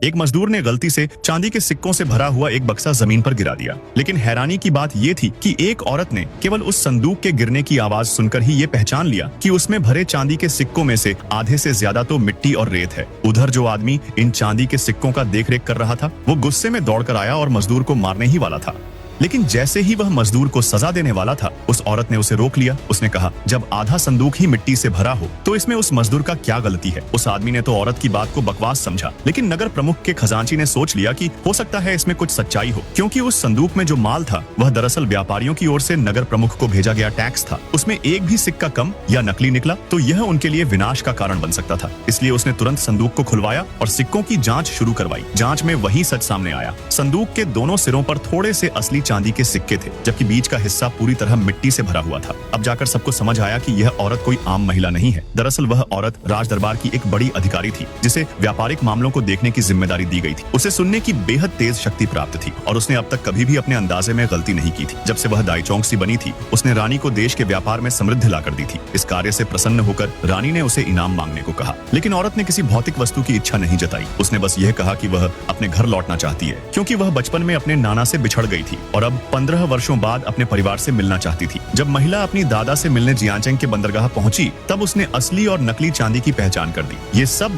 एक मजदूर ने गलती से चांदी के सिक्कों से भरा हुआ एक बक्सा जमीन पर गिरा दिया। लेकिन हैरानी की बात ये थी कि एक औरत ने केवल उस संदूक के गिरने की आवाज सुनकर ही ये पहचान लिया कि उसमें भरे चांदी के सिक्कों में से आधे से ज्यादा तो मिट्टी और रेत है। उधर जो आदमी इन चांदी के सिक्कों का देखरेख कर रहा था, वो गुस्से में दौड़कर आया और मजदूर को मारने ही वाला था। लेकिन जैसे ही वह मजदूर को सजा देने वाला था, उस औरत ने उसे रोक लिया। उसने कहा, जब आधा संदूक ही मिट्टी से भरा हो तो इसमें उस मजदूर का क्या गलती है। उस आदमी ने तो औरत की बात को बकवास समझा, लेकिन नगर प्रमुख के खजांची ने सोच लिया कि हो सकता है इसमें कुछ सच्चाई हो, क्योंकि उस संदूक में जो माल था वह दरअसल व्यापारियों की ओर से नगर प्रमुख को भेजा गया टैक्स था। उसमें एक भी सिक्का कम या नकली निकला तो यह उनके लिए विनाश का कारण बन सकता था। इसलिए उसने तुरंत संदूक को खुलवाया और सिक्कों की जांच शुरू करवाई। जांच में वही सच सामने आया। संदूक के दोनों सिरों पर थोड़े से असली चांदी के सिक्के थे, जबकि बीच का हिस्सा पूरी तरह मिट्टी से भरा हुआ था। अब जाकर सबको समझ आया कि यह औरत कोई आम महिला नहीं है। दरअसल वह औरत राज दरबार की एक बड़ी अधिकारी थी, जिसे व्यापारिक मामलों को देखने की जिम्मेदारी दी गई थी। उसे सुनने की बेहद तेज शक्ति प्राप्त थी और उसने अब तक कभी भी अपने अंदाजे में गलती नहीं की थी। जब से वह दाईचोंग सी बनी थी, उसने रानी को देश के व्यापार में समृद्धि ला कर दी थी। इस कार्य से प्रसन्न होकर रानी ने उसे इनाम मांगने को कहा, लेकिन औरत ने किसी भौतिक वस्तु की इच्छा नहीं जताई। उसने बस यह कहा कि वह अपने घर लौटना चाहती है, क्योंकि वह बचपन में अपने नाना से बिछड़ गई थी और अब 15 वर्षों बाद अपने परिवार से मिलना चाहती थी। जब महिला अपनी दादा से मिलने जियांचेंग के बंदरगाह पहुंची, तब उसने असली और नकली चांदी की पहचान कर दी। ये सब